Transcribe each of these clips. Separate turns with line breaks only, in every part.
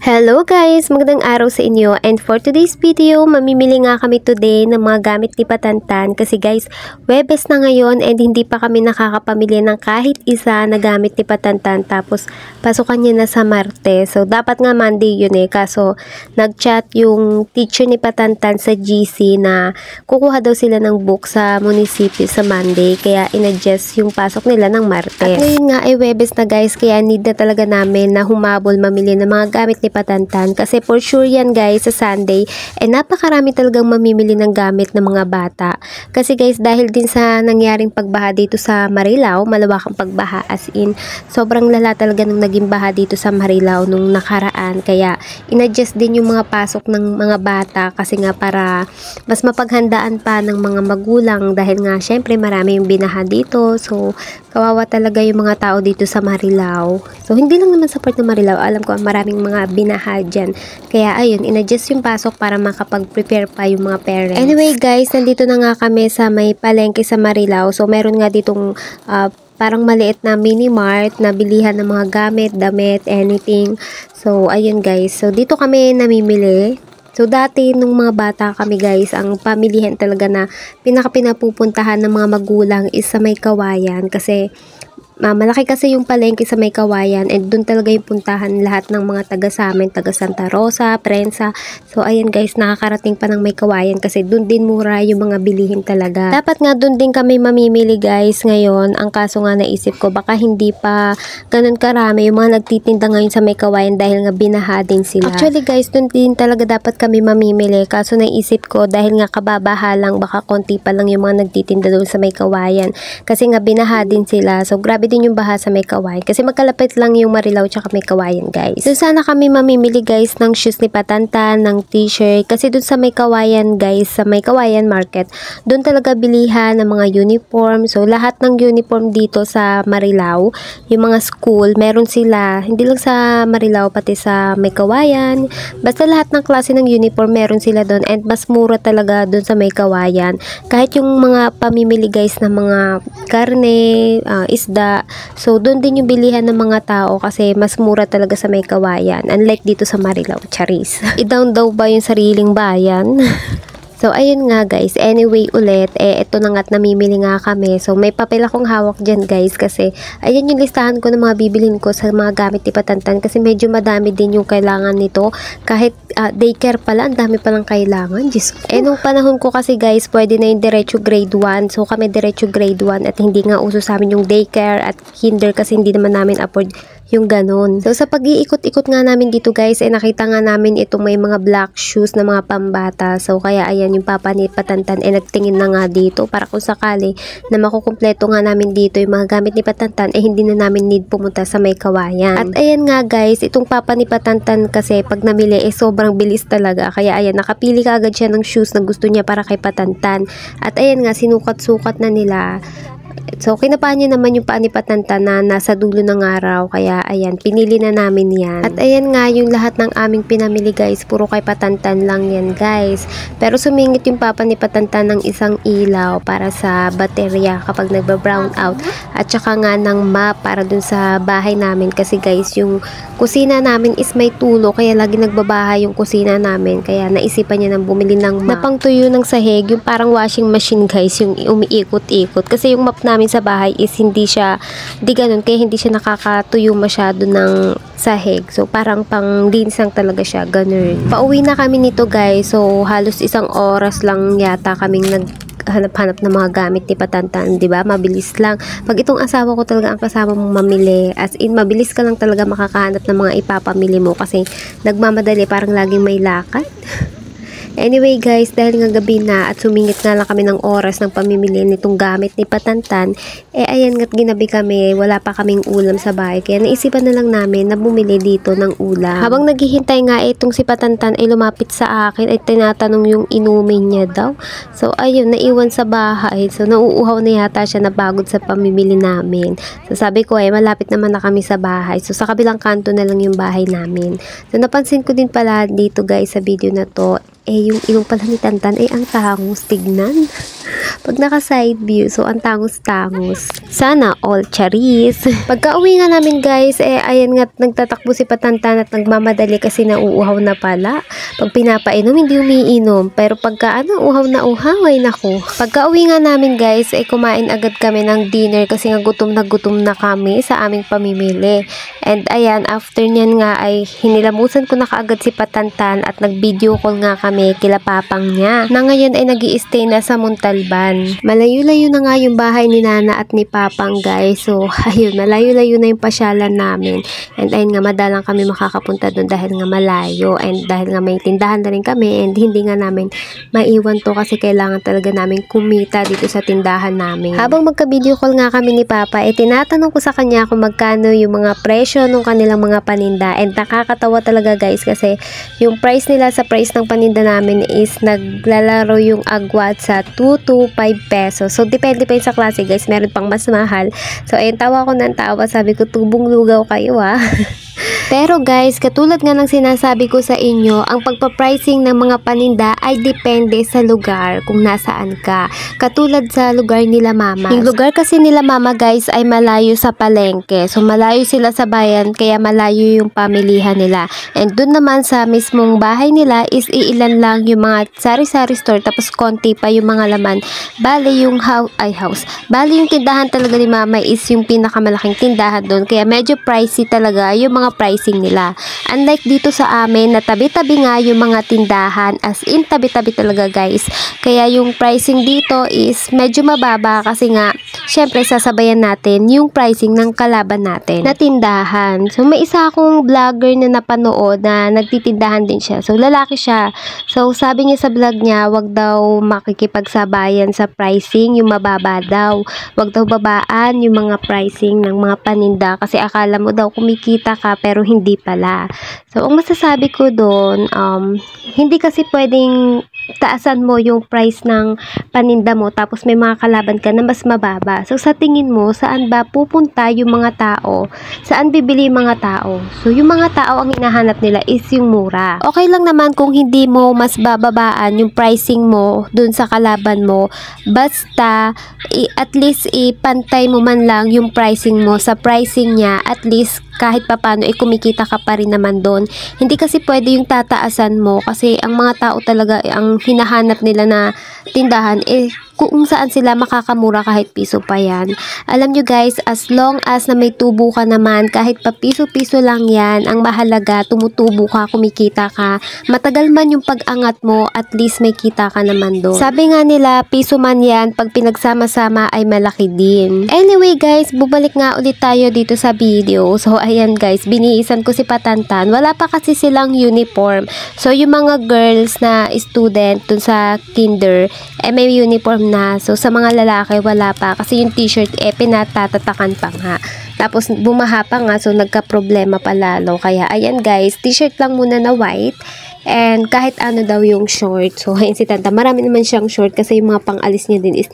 Hello guys! Magandang araw sa inyo, and for today's video, mamimili nga kami today ng mga gamit ni Patantan kasi guys, Webes na ngayon and hindi pa kami nakakapamili ng kahit isa na gamit ni Patantan, tapos pasukan niya na sa Martes. So dapat nga Monday yun kaso nagchat yung teacher ni Patantan sa GC na kukuha daw sila ng book sa munisipyo sa Monday, kaya in-adjust yung pasok nila ng Martes. At ngayon nga ay Webes na guys, kaya need na talaga namin na humabol mamili ng mga gamit ni Patantan kasi for sure yan guys sa Sunday napakarami talagang mamimili ng gamit ng mga bata. Kasi guys, dahil din sa nangyaring pagbaha dito sa Marilao, malawakang pagbaha as in sobrang lala talaga nung naging baha dito sa Marilao nung nakaraan, kaya inadjust din yung mga pasok ng mga bata kasi nga para mas mapaghandaan pa ng mga magulang dahil nga syempre marami yung binaha dito. So kawawa talaga yung mga tao dito sa Marilao. So hindi lang naman sa part ng Marilao, alam ko maraming mga binaha dyan. Kaya ayun, inadjust yung pasok para makapag-prepare pa yung mga parents. Anyway guys, nandito na nga kami sa may palengke sa Marilao. So meron nga ditong parang maliit na mini mart na bilihan ng mga gamit, damit, anything. So ayun guys, so dito kami namimili. So dati nung mga bata kami guys, ang pamilihan talaga na pinaka-pinapupuntahan ng mga magulang is sa may Kawayan kasi malaki kasi yung palengke sa may Kawayan and doon talaga yung puntahan lahat ng mga taga sa amin, taga Santa Rosa, Prensa. So ayan guys, nakakarating pa ng may Kawayan kasi doon din mura yung mga bilihin talaga. Dapat nga doon din kami mamimili guys ngayon. Ang kaso nga naisip ko baka hindi pa ganun karami yung mga nagtitinda ngayon sa may Kawayan dahil nga binaha din sila. Actually guys, doon din talaga dapat kami mamimili, kaso naisip ko dahil nga kababaha lang, baka konti pa lang yung mga nagtitinda doon sa may Kawayan kasi nga binaha din sila. So grabe din yung baha sa may Kawayan kasi magkalapit lang yung Marilao tsaka may Kawayan guys. So sana kami mamimili guys ng shoes ni Patantan, ng t-shirt kasi dun sa may Kawayan guys, sa may Kawayan market, dun talaga bilihan ng mga uniform. So lahat ng uniform dito sa Marilao, yung mga school, meron sila, hindi lang sa Marilao pati sa may Kawayan, basta lahat ng klase ng uniform meron sila dun and mas mura talaga dun sa may Kawayan. Kahit yung mga pamimili guys ng mga karne, isda, so doon din yung bilihan ng mga tao kasi mas mura talaga sa may Kawayan unlike dito sa Marilao. Charis. I-down daw ba yung sariling bayan? So, ayun nga guys. Anyway ulit, ito na nga't namimili nga kami. So, may papel akong hawak dyan guys kasi ayan yung listahan ko ng mga bibilin ko sa mga gamit ni Patantan kasi medyo madami din yung kailangan nito. Kahit daycare pala, ang dami palang kailangan. Diyos ko. Nung panahon ko kasi guys, pwede na yung diretso grade 1. So, kami diretso grade 1 at hindi nga uso sa amin yung daycare at kinder kasi hindi naman namin afford yung ganun. So, sa pag-iikot-ikot nga namin dito guys, nakita nga namin itong may mga black shoes na mga pambata. So, kaya ayan yung papa ni Patantan nagtingin na nga dito para kung sakali na makukumpleto nga namin dito yung mga gamit ni Patantan, hindi na namin need pumunta sa may Kawayan. At ayan nga guys, itong papa ni Patantan kasi pag namili sobrang bilis talaga. Kaya ayan, nakapili ka agad siya ng shoes na gusto niya para kay Patantan. At ayan nga, sinukat-sukat na nila. So, kinapaan niya naman yung paa ni Patantan na nasa dulo ng araw. Kaya, ayan, pinili na namin yan. At ayan nga, yung lahat ng aming pinamili guys, puro kay Patantan lang yan guys. Pero sumingit yung papa ni Patantan ng isang ilaw para sa baterya kapag nagba-brown out. At saka nga ng map para dun sa bahay namin. Kasi guys, yung kusina namin is may tulo. Kaya lagi nagbabaha yung kusina namin. Kaya naisipan niya nang bumili ng map na pangtuyo ng sahig. Yung parang washing machine guys, yung umiikot-ikot. Kasi yung map namin sa bahay is hindi ganun, kaya hindi siya nakakatuyo masyado ng sahig. So parang pang dinsang talaga siya, ganun. Pauwi na kami nito guys. So halos isang oras lang yata kaming hanap-hanap ng mga gamit ni Patantan, 'di ba? Mabilis lang. Pag itong asawa ko talaga ang kasama mong mamili, as in mabilis ka lang talaga makakahanap ng mga ipapamili mo kasi nagmamadali, parang laging may lakad. Anyway guys, dahil nga gabi na at sumingit nga lang kami ng oras ng pamimili nitong gamit ni Patantan, ayan nga't ginabi kami, wala pa kaming ulam sa bahay. Kaya naisipan na lang namin na bumili dito ng ulam. Habang naghihintay nga itong si Patantan ay lumapit sa akin ay tinatanong yung inumin niya daw. So ayun, naiwan sa bahay. So nauuhaw na yata siya, napagod sa pamimili namin. So sabi ko malapit naman na kami sa bahay. So sa kabilang kanto na lang yung bahay namin. So napansin ko din pala dito guys sa video na to, yung ilong pala ni Tantan ay ang tangos tignan. Pag naka-side view, so ang tangos-tangos. Sana all charis. Pagka uwi nga namin guys, ayan nga, nagtatakbo si Patantan at nagmamadali kasi nauuhaw na pala. Pag pinapainom, hindi umiinom. Pero pagka uhaw na uhaw, ay naku. Pagka uwi nga namin guys, kumain agad kami ng dinner kasi nga gutom na kami sa aming pamimili. And ayan, after nyan nga ay hinilamusan ko na kaagad si Patantan at nag-video call nga kami kila papang niya. Na ngayon ay nag-i-stay na sa Montalban. Malayo-layo na nga yung bahay ni Nana at ni Papang guys. So, ayun, malayo-layo na yung pasyalan namin. And ayun nga, madalang kami makakapunta doon dahil nga malayo. And dahil nga may tindahan na rin kami and hindi nga namin maiwan to kasi kailangan talaga namin kumita dito sa tindahan namin. Habang magka-video call nga kami ni Papa, tinatanong ko sa kanya kung magkano yung mga presyo ng kanilang mga paninda. And nakakatawa talaga guys kasi yung price nila sa price ng paninda namin is naglalaro yung agwat sa 2 to 5 pesos. So, depende pa yun sa klase guys. Meron pang mas mahal. So, ayun, tawa ko ng tawa. Sabi ko, tubong lugaw kayo Pero guys, katulad nga ng sinasabi ko sa inyo, ang pagpa-pricing ng mga paninda ay depende sa lugar kung nasaan ka. Katulad sa lugar nila mama. Yung lugar kasi nila mama guys ay malayo sa palengke. So malayo sila sa bayan kaya malayo yung pamilihan nila. And dun naman sa mismong bahay nila is iilan lang yung mga sari-sari store tapos konti pa yung mga laman. Bali yung house. Bali yung tindahan talaga ni mama is yung pinakamalaking tindahan doon. Kaya medyo pricey talaga yung mga pricing nila. Unlike dito sa amin na tabi-tabi nga yung mga tindahan, as in tabi-tabi talaga guys. Kaya yung pricing dito is medyo mababa kasi nga syempre sasabayan natin yung pricing ng kalaban natin na tindahan. So may isa akong vlogger na napanood na nagtitindahan din siya. So lalaki siya. So sabi niya sa vlog niya, wag daw makikipagsabayan sa pricing, yung mababa daw. Wag daw babaan yung mga pricing ng mga paninda kasi akala mo daw kumikita ka pero hindi pala. So, ang masasabi ko doon, hindi kasi pwedeng taasan mo yung price ng paninda mo tapos may mga kalaban ka na mas mababa. So, sa tingin mo, saan ba pupunta yung mga tao? Saan bibili yung mga tao? So, yung mga tao ang hinahanap nila is yung mura. Okay lang naman kung hindi mo mas bababaan yung pricing mo dun sa kalaban mo. Basta, at least ipantay mo man lang yung pricing mo sa pricing niya. At least, kahit papano kumikita ka pa rin naman doon. Hindi kasi pwede yung tataasan mo kasi ang mga tao talaga ang hinahanap nila na tindahan kung saan sila makakamura kahit piso pa yan. Alam nyo guys, as long as na may tubo ka naman, kahit pa piso-piso lang yan, ang mahalaga, tumutubo ka, kumikita ka. Matagal man yung pag-angat mo, at least may kita ka naman doon. Sabi nga nila, piso man yan, pag pinagsama-sama ay malaki din. Anyway guys, bubalik nga ulit tayo dito sa video. So ayan guys, biniisan ko si Patantan. Wala pa kasi silang uniform. So yung mga girls na student dun sa kinder, may uniform na. So, sa mga lalaki, wala pa. Kasi yung t-shirt, pinatatatakan pa nga. Tapos, bumaha pa nga. So, nagka-problema pa lalo. Kaya, ayan guys, t-shirt lang muna na white. And, kahit ano daw yung short. So, ayan si Tanta. Marami naman siyang short kasi yung mga pang-alis niya din is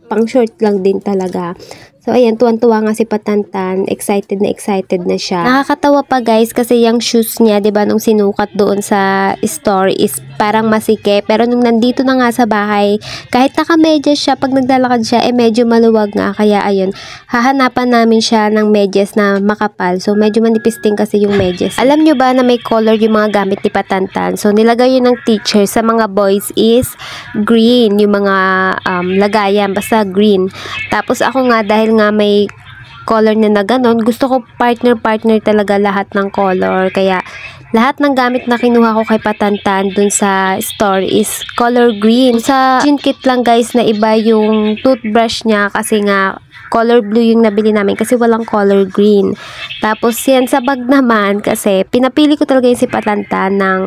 pang-short lang din talaga. So, ayan, tuwan-tuwa nga si Patantan. Excited na siya. Nakakatawa pa guys kasi yung shoes niya, diba, nung sinukat doon sa store is parang masike. Pero nung nandito na nga sa bahay, kahit naka-medyas siya, pag naglalakad siya, medyo maluwag nga. Kaya, ayun, hahanapan namin siya ng medyas na makapal. So, medyo manipis din kasi yung medyas. Alam nyo ba na may color yung mga gamit ni Patantan? So, nilagay yun ng teacher sa mga boys is green. Yung mga lagayan, basta green. Tapos, ako nga, dahil nga may color na ganon, gusto ko partner talaga lahat ng color. Kaya lahat ng gamit na kinuha ko kay Patantan dun sa store is color green. Sa kit lang guys na iba yung toothbrush niya kasi nga color blue yung nabili namin kasi walang color green. Tapos yan sa bag naman kasi pinapili ko talaga yung si Patantan ng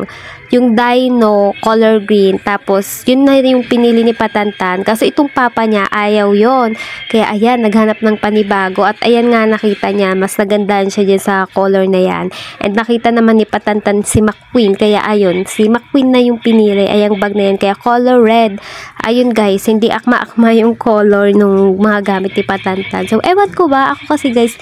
yung Dino color green. Tapos yun na yung pinili ni Patantan kasi itong papa niya ayaw yon. Kaya ayan, naghanap ng panibago at ayan nga nakita niya mas nagandahan siya dyan sa color na yan. And nakita naman ni Patantan si McQueen kaya ayun, si McQueen na yung pinili, ayang bag na yan kaya color red. ayun guys, hindi akma-akma yung color nung mga gamit ni Patantan. So, ewan ko ba, ako kasi guys,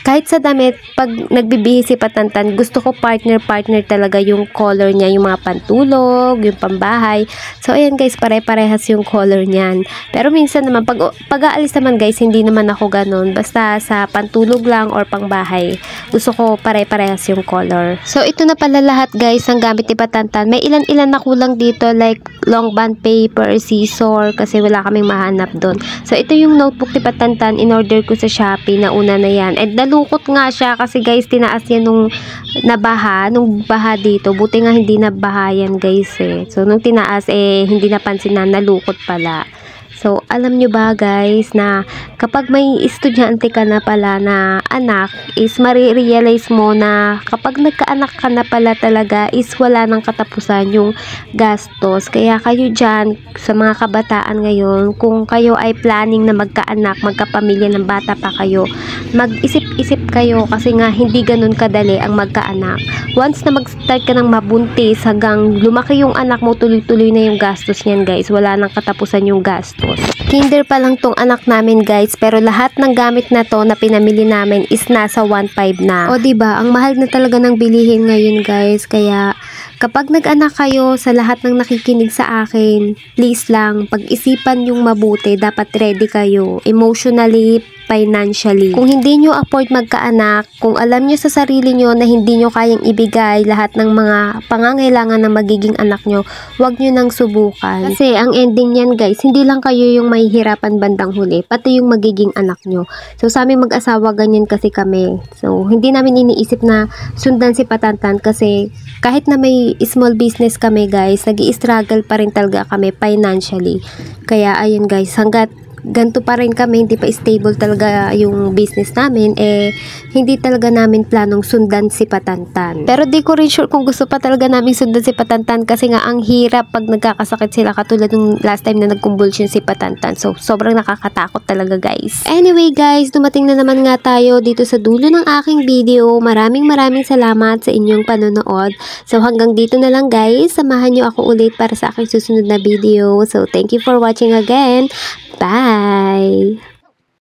kahit sa damit, pag nagbibihis si Patantan, gusto ko partner-partner talaga yung color niya, yung mga pantulog, yung pambahay. So, ayan guys, pare-parehas yung color niyan. Pero minsan naman, pag aalis naman guys, hindi naman ako ganun. Basta sa pantulog lang or pangbahay, gusto ko pare-parehas yung color. So, ito na pala lahat guys, ang gamit ni Patantan. May ilan-ilan na kulang dito, like long bond paper, scissor, kasi wala kaming mahanap doon. So, ito yung notebook ni Patantan, in-order ko sa Shopee, na una na yan. And nalukot nga siya kasi guys, tinaas yan nung baha dito. Buti nga hindi nabaha yan guys eh. So, nung tinaas hindi napansin na nalukot pala. So, alam nyo ba guys na kapag may estudyante ka na pala na anak is marirealize mo na kapag nagkaanak ka na pala talaga is wala nang katapusan yung gastos. Kaya kayo dyan sa mga kabataan ngayon, kung kayo ay planning na magkaanak, magkapamilya ng bata pa kayo, mag-isip-isip kayo kasi nga hindi ganun kadali ang magkaanak. Once na mag-start ka ng mabuntis hanggang lumaki yung anak mo, tuloy-tuloy na yung gastos niyan guys. Wala nang katapusan yung gastos. Kinder pa lang tong anak namin guys, pero lahat ng gamit na to na pinamili namin is nasa 1.5 na. O diba, ang mahal na talaga ng bilihin ngayon guys, kaya kapag nag-anak kayo, sa lahat ng nakikinig sa akin, please lang, pag-isipan yung mabuti, dapat ready kayo, emotionally, financially. Kung hindi nyo afford magkaanak, kung alam nyo sa sarili nyo na hindi nyo kayang ibigay lahat ng mga pangangailangan ng magiging anak nyo, huwag nyo nang subukan. Kasi ang ending yan guys, hindi lang kayo yung mahihirapan bandang huli, pati yung magiging anak nyo. So sa aming mag-asawa, ganyan kasi kami. So hindi namin iniisip na sundan si Patantan kasi kahit na may small business kami guys, nag-i-struggle pa rin talaga kami financially. Kaya ayun guys, hanggat ganito pa rin kami, hindi pa stable talaga yung business namin, hindi talaga namin planong sundan si Patantan. Pero di ko rin sure kung gusto pa talaga namin sundan si Patantan kasi nga ang hirap pag nagkakasakit sila, katulad ng last time na nag-convulsion si Patantan. So, sobrang nakakatakot talaga guys. Anyway guys, dumating na naman nga tayo dito sa dulo ng aking video. Maraming salamat sa inyong panonood. So, hanggang dito na lang guys. Samahan nyo ako ulit para sa aking susunod na video. So, thank you for watching again. Bye!